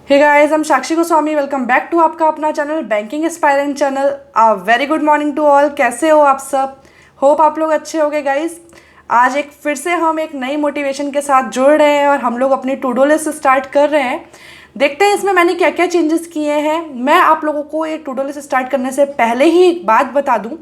हे guys, हम Sakshi Goswami. Welcome back to आपका अपना channel banking aspirant channel. Very good morning to all. कैसे हो आप सब? होप आप लोग अच्छे होंगे गाइस। आज फिर से हम एक नई मोटिवेशन के साथ जुड़ रहे हैं और हम लोग अपनी टू डू लिस्ट स्टार्ट कर रहे हैं। देखते हैं इसमें मैंने क्या क्या चेंजेस किए हैं। मैं आप लोगों को ये टू डू लिस्ट स्टार्ट करने से पहले ही एक बात बता दूं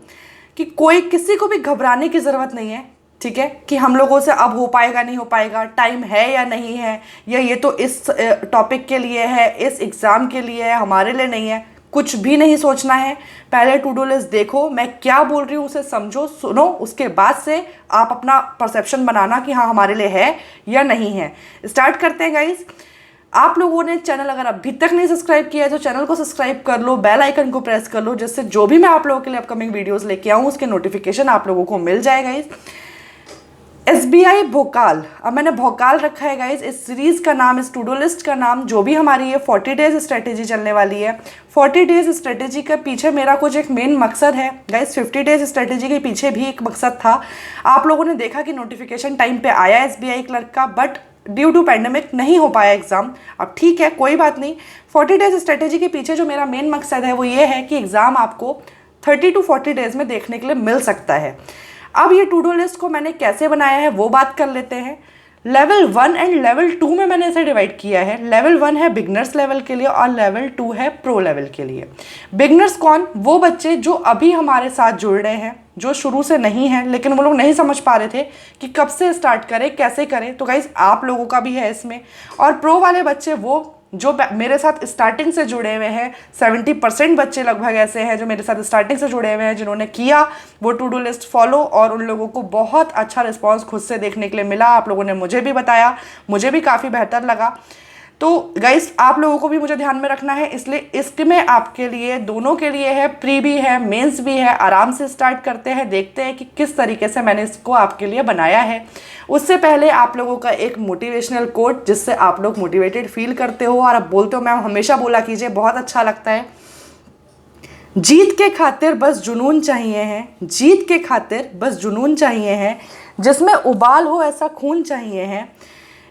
कि कोई किसी को भी घबराने की ज़रूरत नहीं है। ठीक है कि हम लोगों से अब हो पाएगा नहीं हो पाएगा, टाइम है या नहीं है, या ये तो इस टॉपिक के लिए है, इस एग्ज़ाम के लिए है, हमारे लिए नहीं है। कुछ भी नहीं सोचना है। पहले टू डू लिस्ट देखो, मैं क्या बोल रही हूँ उसे समझो, सुनो, उसके बाद से आप अपना परसेप्शन बनाना कि हाँ हमारे लिए है या नहीं है। स्टार्ट करते हैं गाइज। आप लोगों ने चैनल अगर अभी तक नहीं सब्सक्राइब किया है तो चैनल को सब्सक्राइब कर लो, बेल आइकन को प्रेस कर लो, जिससे जो भी मैं आप लोगों के लिए अपकमिंग वीडियोस लेके आऊँ उसके नोटिफिकेशन आप लोगों को मिल जाएगा। गाइज SBI भोकाल, अब मैंने भोकाल रखा है गाइज इस सीरीज़ का नाम, इस टू डू लिस्ट का नाम। जो भी हमारी ये 40 डेज स्ट्रेटेजी चलने वाली है, 40 डेज स्ट्रेटेजी के पीछे मेरा कुछ एक मेन मकसद है गाइज। 50 डेज स्ट्रेटेजी के पीछे भी एक मकसद था। आप लोगों ने देखा कि नोटिफिकेशन टाइम पे आया SBI क्लर्क का, बट ड्यू टू पैंडेमिक नहीं हो पाया एग्ज़ाम। अब ठीक है, कोई बात नहीं। 40 डेज स्ट्रेटेजी के पीछे जो मेरा मेन मकसद है वो ये है कि एग्ज़ाम आपको 30 टू 40 डेज में देखने के लिए मिल सकता है। अब ये टू डू लिस्ट को मैंने कैसे बनाया है वो बात कर लेते हैं। लेवल 1 एंड लेवल 2 में मैंने इसे डिवाइड किया है। लेवल 1 है बिगनर्स लेवल के लिए और लेवल 2 है प्रो लेवल के लिए। बिगनर्स कौन? वो बच्चे जो अभी हमारे साथ जुड़ रहे हैं, जो शुरू से नहीं है, लेकिन वो लोग नहीं समझ पा रहे थे कि कब से स्टार्ट करें, कैसे करें। तो गाइज आप लोगों का भी है इसमें। और प्रो वाले बच्चे वो जो मेरे साथ स्टार्टिंग से जुड़े हुए हैं, 70% बच्चे लगभग ऐसे हैं जो मेरे साथ स्टार्टिंग से जुड़े हुए हैं, जिन्होंने किया वो टू डू लिस्ट फॉलो, और उन लोगों को बहुत अच्छा रिस्पांस खुद से देखने के लिए मिला। आप लोगों ने मुझे भी बताया, मुझे भी काफ़ी बेहतर लगा। तो गाइस आप लोगों को भी मुझे ध्यान में रखना है, इसलिए इसमें आपके लिए दोनों के लिए है, प्री भी है, मेंस भी है। आराम से स्टार्ट करते हैं, देखते हैं कि किस तरीके से मैंने इसको आपके लिए बनाया है। उससे पहले आप लोगों का एक मोटिवेशनल कोट, जिससे आप लोग मोटिवेटेड फील करते हो और आप बोलते हो, मैम हमेशा बोला कीजिए, बहुत अच्छा लगता है। जीत के खातिर बस जुनून चाहिए है, जीत के खातिर बस जुनून चाहिए है, जिसमें उबाल हो ऐसा खून चाहिए है।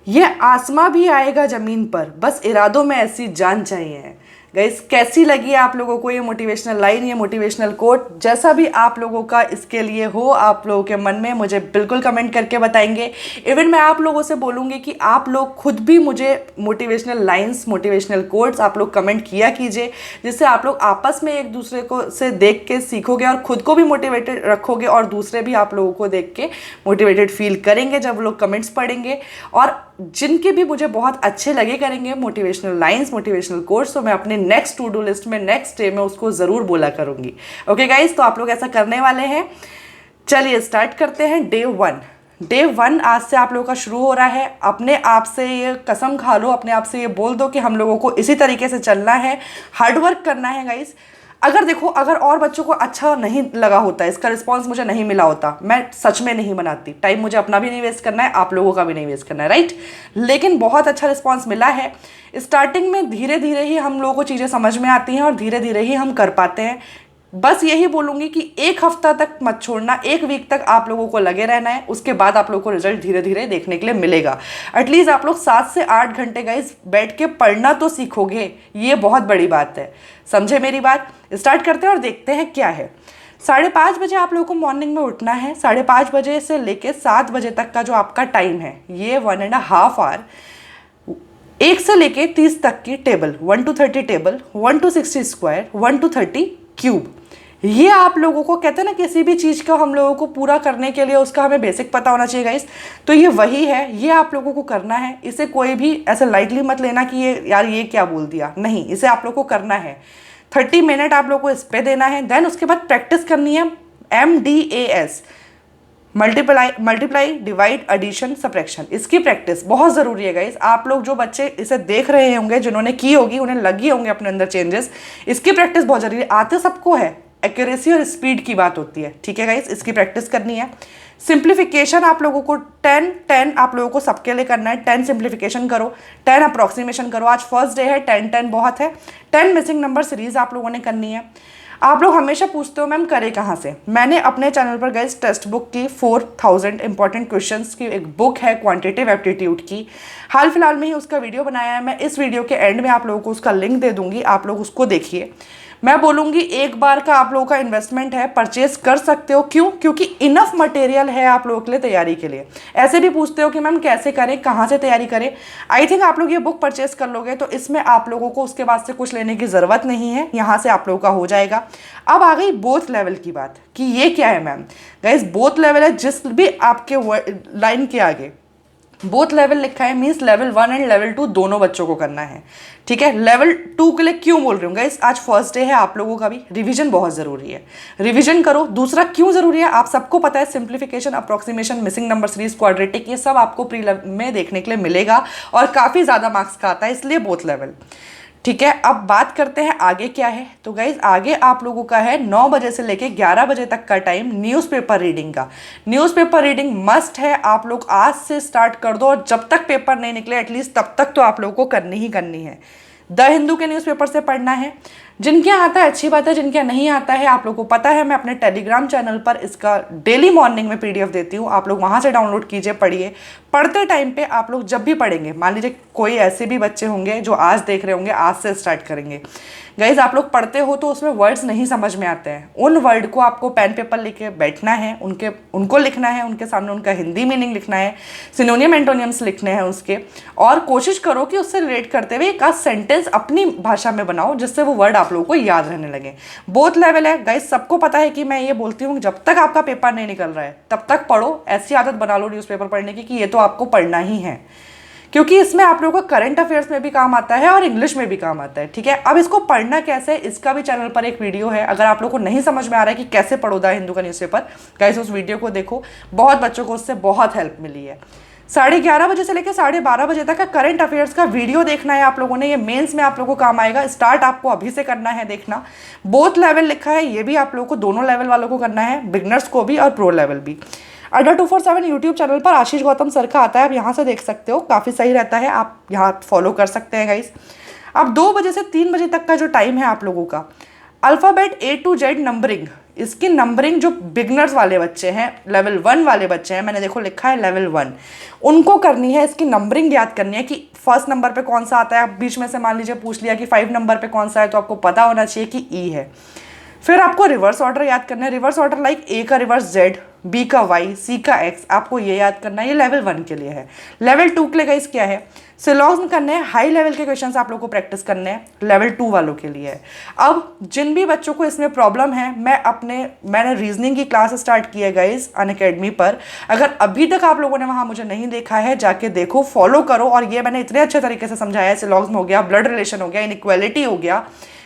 ये आसमां भी आएगा ज़मीन पर, बस इरादों में ऐसी जान चाहिए है। गाइस कैसी लगी आप लोगों को ये मोटिवेशनल लाइन, ये मोटिवेशनल कोट? जैसा भी आप लोगों का इसके लिए हो, आप लोगों के मन में, मुझे बिल्कुल कमेंट करके बताएंगे। इवन मैं आप लोगों से बोलूँगी कि आप लोग खुद भी मुझे मोटिवेशनल लाइन्स, मोटिवेशनल कोट्स आप लोग कमेंट किया कीजिए, जिससे आप लोग आपस में एक दूसरे को से देख के सीखोगे और खुद को भी मोटिवेटेड रखोगे, और दूसरे भी आप लोगों को देख के मोटिवेटेड फील करेंगे जब लोग कमेंट्स पढ़ेंगे। और जिनके भी मुझे बहुत अच्छे लगे करेंगे मोटिवेशनल लाइंस, मोटिवेशनल कोट्स, तो मैं अपने नेक्स्ट टू डू लिस्ट में, नेक्स्ट डे में उसको ज़रूर बोला करूँगी। ओके गाइज, तो आप लोग ऐसा करने वाले हैं। चलिए स्टार्ट करते हैं। डे 1, डे 1 आज से आप लोगों का शुरू हो रहा है। अपने आप से ये कसम खा लो, अपने आप से ये बोल दो कि हम लोगों को इसी तरीके से चलना है, हार्डवर्क करना है गाइज। अगर देखो, अगर और बच्चों को अच्छा नहीं लगा होता, इसका रिस्पांस मुझे नहीं मिला होता, मैं सच में नहीं बनाती। टाइम मुझे अपना भी नहीं वेस्ट करना है, आप लोगों का भी नहीं वेस्ट करना है, राइट? लेकिन बहुत अच्छा रिस्पांस मिला है। स्टार्टिंग में धीरे धीरे ही हम लोगों को चीज़ें समझ में आती हैं और धीरे धीरे ही हम कर पाते हैं। बस यही बोलूँगी कि एक हफ्ता तक मत छोड़ना, एक वीक तक आप लोगों को लगे रहना है। उसके बाद आप लोगों को रिजल्ट धीरे धीरे देखने के लिए मिलेगा। एटलीस्ट आप लोग 7 से 8 घंटे गाइस बैठ के पढ़ना तो सीखोगे, ये बहुत बड़ी बात है। समझे मेरी बात? स्टार्ट करते हैं और देखते हैं क्या है। 5:30 बजे आप लोगों को मॉर्निंग में उठना है। 5:30 बजे से लेके 7 बजे तक का जो आपका टाइम है, ये 1.5 आवर, 1 से लेके 30 तक की table, 1 to 30 table, 1 to 60 square, 1 to 30 cube, ये आप लोगों को, कहते हैं ना किसी भी चीज़ का हम लोगों को पूरा करने के लिए उसका हमें बेसिक पता होना चाहिए गाइस। तो ये वही है, ये आप लोगों को करना है। इसे कोई भी ऐसे लाइटली मत लेना कि ये यार ये क्या बोल दिया, नहीं, इसे आप लोगों को करना है। 30 मिनट आप लोगों को इस पर देना है। देन उसके बाद प्रैक्टिस करनी है MDAS, multiply, divide, addition, subtraction. इसकी प्रैक्टिस बहुत ज़रूरी है गाइस। आप लोग जो बच्चे इसे देख रहे होंगे, जिन्होंने की होगी, उन्हें लगी होंगे अपने अंदर चेंजेस। इसकी प्रैक्टिस बहुत ज़रूरी है। आते सबको है, एक्यूरेसी और स्पीड की बात होती है, ठीक है गाइस? इसकी प्रैक्टिस करनी है। सिंप्लीफिकेशन आप लोगों को 10 आप लोगों को सबके लिए करना है। 10 सिंप्लीफिकेशन करो, 10 अप्रॉक्सीमेशन करो। आज फर्स्ट डे है, 10 बहुत है। 10 मिसिंग नंबर सीरीज आप लोगों ने करनी है। आप लोग हमेशा पूछते हो मैम करें कहाँ से। मैंने अपने चैनल पर गाइस टेक्स्ट बुक की 4000 इंपॉर्टेंट क्वेश्चंस की एक बुक है क्वांटिटेटिव एप्टीट्यूड की, हाल फिलहाल में ही उसका वीडियो बनाया है। मैं इस वीडियो के एंड में आप लोगों को उसका लिंक दे दूंगी, आप लोग उसको देखिए। मैं बोलूँगी एक बार का आप लोगों का इन्वेस्टमेंट है, परचेज कर सकते हो। क्यों? क्योंकि इनफ मटेरियल है आप लोगों के लिए तैयारी के लिए। ऐसे भी पूछते हो कि मैम कैसे करें, कहाँ से तैयारी करें। आई थिंक आप लोग ये बुक परचेज कर लोगे तो इसमें आप लोगों को उसके बाद से कुछ लेने की ज़रूरत नहीं है, यहाँ से आप लोगों का हो जाएगा। अब आ गई बोथ लेवल की बात कि ये क्या है मैम। गाइस बोथ लेवल है जिस भी आपके लाइन के आगे बोथ लेवल लिखा है, मीन्स लेवल 1 एंड लेवल 2 दोनों बच्चों को करना है। ठीक है, लेवल 2 के लिए क्यों बोल रही हूँ गाइस, आज फर्स्ट डे है आप लोगों का भी, रिवीजन बहुत ज़रूरी है, रिवीजन करो। दूसरा क्यों ज़रूरी है आप सबको पता है, simplification, approximation, missing number series, quadratic, ये सब आपको प्री में देखने के लिए मिलेगा और काफ़ी ज़्यादा मार्क्स का आता है, इसलिए बोथ लेवल। ठीक है, अब बात करते हैं आगे क्या है। तो गाइज आगे आप लोगों का है 9 बजे से लेके 11 बजे तक का टाइम न्यूज़पेपर रीडिंग का। न्यूज़पेपर रीडिंग मस्ट है, आप लोग आज से स्टार्ट कर दो और जब तक पेपर नहीं निकले एटलीस्ट तब तक तो आप लोगों को करनी ही करनी है। द हिंदू के न्यूज़पेपर से पढ़ना है, जिनके यहाँ आता है अच्छी बात है, जिनके नहीं आता है आप लोगों को पता है मैं अपने टेलीग्राम चैनल पर इसका डेली मॉर्निंग में पीडीएफ देती हूँ, आप लोग वहाँ से डाउनलोड कीजिए, पढ़िए। पढ़ते टाइम पे आप लोग जब भी पढ़ेंगे, मान लीजिए कोई ऐसे भी बच्चे होंगे जो आज देख रहे होंगे, आज से स्टार्ट करेंगे गाइज, आप लोग पढ़ते हो तो उसमें वर्ड्स नहीं समझ में आते हैं, उन वर्ड को आपको पेन पेपर लेके बैठना है, उनको लिखना है, उनके सामने उनका हिंदी मीनिंग लिखना है, सिनोनियम एंटोनियम्स लिखने हैं उसके, और कोशिश करो कि उससे रिलेट करते हुए एक आध सेंटेंस अपनी भाषा में बनाओ जिससे वो वर्ड आप लोगों को याद रहने लगे। बोथ लेवल है गाइज, सबको पता है कि मैं ये बोलती हूँ जब तक आपका पेपर नहीं निकल रहा है तब तक पढ़ो, ऐसी आदत बना लो न्यूज़पेपर पढ़ने की कि ये तो आपको पढ़ना ही है, क्योंकि इसमें आप लोगों को करंट अफेयर्स में भी काम आता है और इंग्लिश में भी काम आता है। ठीक है, अब इसको पढ़ना कैसे, इसका भी चैनल पर एक वीडियो है, अगर आप लोगों को नहीं समझ में आ रहा है कि कैसे पढ़ो द हिंदू का न्यूज़पेपर, गाइस उस वीडियो को देखो, बहुत बच्चों को उससे बहुत हेल्प मिली है। 11:30 बजे से लेकर 12:30 बजे तक का करंट अफेयर्स का वीडियो देखना है आप लोगों ने, ये मेंस में आप लोगों को काम आएगा। स्टार्ट आपको अभी से करना है देखना। बोथ लेवल लिखा है, ये भी आप लोगों को दोनों लेवल वालों को करना है, बिगनर्स को भी और प्रो लेवल भी। अड्डा 247 यूट्यूब चैनल पर आशीष गौतम सर का आता है, आप यहाँ से देख सकते हो, काफ़ी सही रहता है, आप यहाँ फॉलो कर सकते हैं गाइस। अब 2 बजे से 3 बजे तक का जो टाइम है आप लोगों का, alphabet A to Z numbering, इसकी नंबरिंग जो बिगनर्स वाले बच्चे हैं, लेवल 1 वाले बच्चे हैं, मैंने देखो लिखा है लेवल 1, उनको करनी है, इसकी नंबरिंग याद करनी है कि फर्स्ट नंबर पे कौन सा आता है। आप बीच में से मान लीजिए पूछ लिया कि 5 नंबर पे कौन सा है, तो आपको पता होना चाहिए कि E है। फिर आपको रिवर्स ऑर्डर याद करना है, रिवर्स ऑर्डर लाइक A का रिवर्स Z, B का Y, C का X, आपको ये याद करना है, ये लेवल 1 के लिए है। लेवल 2 के लिए गाइस क्या है, सिलॉग्स करने हैं, हाई लेवल के क्वेश्चंस आप लोगों को प्रैक्टिस करने हैं, लेवल 2 वालों के लिए है। अब जिन भी बच्चों को इसमें प्रॉब्लम है, मैंने रीजनिंग की क्लास स्टार्ट की है गाइस अनअकैडमी पर, अगर अभी तक आप लोगों ने वहाँ मुझे नहीं देखा है जाके देखो, फॉलो करो। और ये मैंने इतने अच्छे तरीके से समझाया है, सिलॉग्स में हो गया, ब्लड रिलेशन हो गया, इनइक्वालिटी हो गया,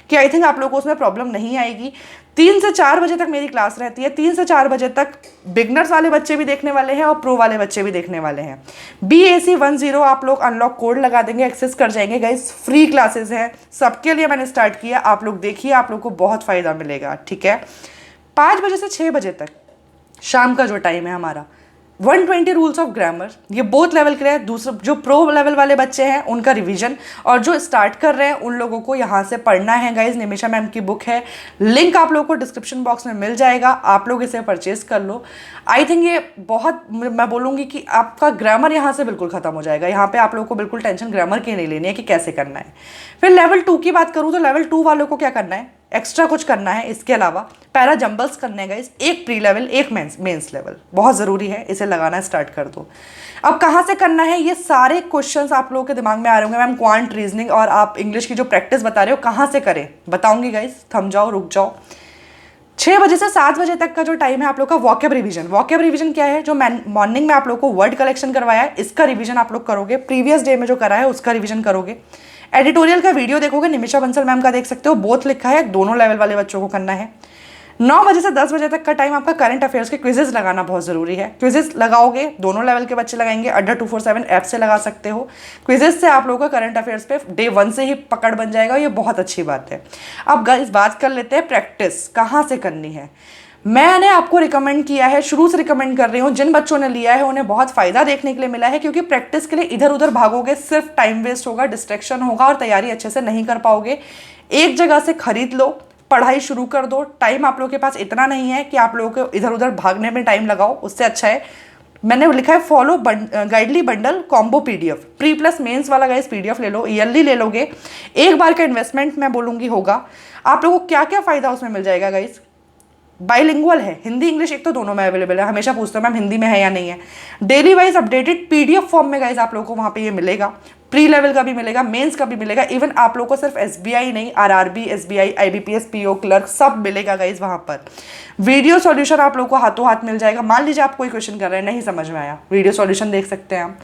कि आई थिंक आप लोगों को उसमें प्रॉब्लम नहीं आएगी। 3 से 4 बजे तक मेरी क्लास रहती है, 3 से 4 बजे तक बिगनर्स वाले बच्चे भी देखने वाले हैं और प्रो वाले बच्चे भी देखने वाले हैं। BAC10 आप लोग अनलॉक कोड लगा देंगे, एक्सेस कर जाएंगे गाइस, फ्री क्लासेस हैं, सबके लिए मैंने स्टार्ट किया, आप लोग देखिए, आप लोग को बहुत फ़ायदा मिलेगा। ठीक है, 5 बजे से 6 बजे तक शाम का जो टाइम है हमारा, 120 रूल्स ऑफ ग्रामर, ये बोथ लेवल के लिए। दूसरा जो प्रो लेवल वाले बच्चे हैं उनका रिवीजन, और जो स्टार्ट कर रहे हैं उन लोगों को यहाँ से पढ़ना है गाइज। निमिषा मैम की बुक है, लिंक आप लोगों को डिस्क्रिप्शन बॉक्स में मिल जाएगा, आप लोग इसे परचेज कर लो। आई थिंक ये बहुत, मैं बोलूँगी कि आपका ग्रामर यहाँ से बिल्कुल खत्म हो जाएगा, यहाँ पे आप लोगों को बिल्कुल टेंशन ग्रामर की नहीं लेनी है कि कैसे करना है। फिर लेवल 2 की बात करूँ तो लेवल 2 वालों को क्या करना है, एक्स्ट्रा कुछ करना है इसके अलावा, पैरा जंबल्स करने हैं गाइस, एक प्री लेवल एक मेंस लेवल, बहुत ज़रूरी है, इसे लगाना स्टार्ट कर दो। अब कहाँ से करना है, ये सारे क्वेश्चंस आप लोगों के दिमाग में आ रहे होंगे, मैम क्वांट, रीजनिंग और आप इंग्लिश की जो प्रैक्टिस बता रहे हो कहाँ से करें, बताऊंगी गाइस, थम जाओ, रुक जाओ। 6 बजे से 7 बजे तक का जो टाइम है आप लोग का वॉकेब रिवीजन। वॉकेब रिवीजन क्या है, जो मॉर्निंग में आप लोग को वर्ड कलेक्शन करवाया है, इसका रिवीजन आप लोग करोगे, प्रीवियस डे में जो करा है उसका रिवीजन करोगे। एडिटोरियल का वीडियो देखोगे, निमिषा बंसल मैम का देख सकते हो, बोथ लिखा है, दोनों लेवल वाले बच्चों को करना है। 9 बजे से 10 बजे तक का टाइम आपका करंट अफेयर्स के क्विजेस लगाना बहुत ज़रूरी है। क्विजेस लगाओगे, दोनों लेवल के बच्चे लगाएंगे, अड्डा 247 ऐप से लगा सकते हो। क्विजेस से आप लोगों का करंट अफेयर्स पे डे 1 से ही पकड़ बन जाएगा, ये बहुत अच्छी बात है। अब इस बात कर लेते हैं प्रैक्टिस कहाँ से करनी है। मैंने आपको रिकमेंड किया है, शुरू से रिकमेंड कर रही हूँ, जिन बच्चों ने लिया है उन्हें बहुत फ़ायदा देखने के लिए मिला है, क्योंकि प्रैक्टिस के लिए इधर उधर भागोगे सिर्फ टाइम वेस्ट होगा, डिस्ट्रैक्शन होगा और तैयारी अच्छे से नहीं कर पाओगे। एक जगह से खरीद लो, पढ़ाई शुरू कर दो। टाइम आप लोगों के पास इतना नहीं है कि आप लोगों को इधर उधर भागने में टाइम लगाओ, उससे अच्छा है मैंने लिखा है follow Guidely bundle combo PDF, pre plus mains वाला गाइस पीडीएफ ले लो, ईयरली ले लोगे, एक बार का इन्वेस्टमेंट मैं बोलूँगी होगा। आप लोगों को क्या क्या फ़ायदा उसमें मिल जाएगा गाइस। बाइलिंगुअल है, हिंदी इंग्लिश एक तो दोनों में अवेलेबल है, हमेशा पूछते हो मैम हिंदी में है या नहीं है। Daily wise updated PDF form में गाइज आप लोगों को वहाँ पे ये मिलेगा, प्री लेवल का भी मिलेगा, मेंस का भी मिलेगा, इवन आप लोगों को सिर्फ एसबीआई नहीं RRB, SBI, IBPS, PO clerk सब मिलेगा गाइज वहाँ पर। वीडियो सॉल्यूशन आप लोगों को हाथों हाथ मिल जाएगा। मान लीजिए आप कोई क्वेश्चन कर रहे हैं नहीं समझ में आया, वीडियो सॉल्यूशन देख सकते हैं हम।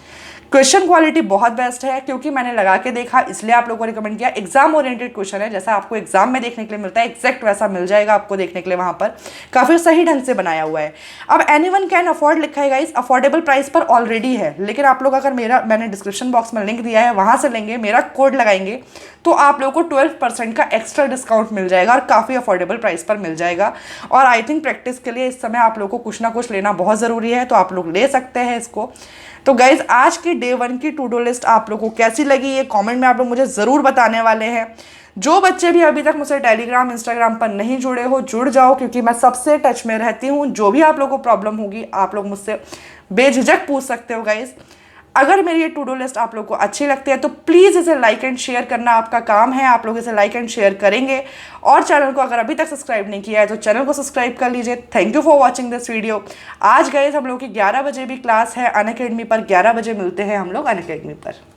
क्वेश्चन क्वालिटी बहुत बेस्ट है क्योंकि मैंने लगा के देखा इसलिए आप लोगों को रिकमेंड किया। एग्जाम ओरिएंटेड क्वेश्चन है, जैसा आपको एग्जाम में देखने के लिए मिलता है एग्जैक्ट वैसा मिल जाएगा आपको देखने के लिए वहां पर, काफी सही ढंग से बनाया हुआ है। अब एनीवन कैन अफोर्ड लिखा है गाइस, अफोर्डेबल प्राइस पर ऑलरेडी है, लेकिन आप लोग अगर मैंने डिस्क्रिप्शन बॉक्स में लिंक दिया है वहां से लेंगे, मेरा कोड लगाएंगे तो आप लोगों को 12% का एक्स्ट्रा डिस्काउंट मिल जाएगा और काफ़ी अफोर्डेबल प्राइस पर मिल जाएगा। और आई थिंक प्रैक्टिस के लिए इस समय आप लोगों को कुछ ना कुछ लेना बहुत ज़रूरी है, तो आप लोग ले सकते हैं इसको। तो गाइज आज की डे 1 की टू डू लिस्ट आप लोगों को कैसी लगी ये कमेंट में आप लोग मुझे ज़रूर बताने वाले हैं। जो बच्चे भी अभी तक मुझसे टेलीग्राम इंस्टाग्राम पर नहीं जुड़े हो जुड़ जाओ, क्योंकि मैं सबसे टच में रहती हूँ। जो भी आप लोगों को प्रॉब्लम होगी आप लोग मुझसे बेझिझक पूछ सकते हो गाइज। अगर मेरी ये टू डू लिस्ट आप लोग को अच्छी लगती है तो प्लीज़ इसे लाइक एंड शेयर करना आपका काम है, आप लोग इसे लाइक एंड शेयर करेंगे। और चैनल को अगर अभी तक सब्सक्राइब नहीं किया है तो चैनल को सब्सक्राइब कर लीजिए। Thank you for watching this video. आज गाइस हम लोग की 11 बजे भी क्लास है अनअकैडमी पर, 11 बजे मिलते हैं हम लोग अनअकैडमी पर।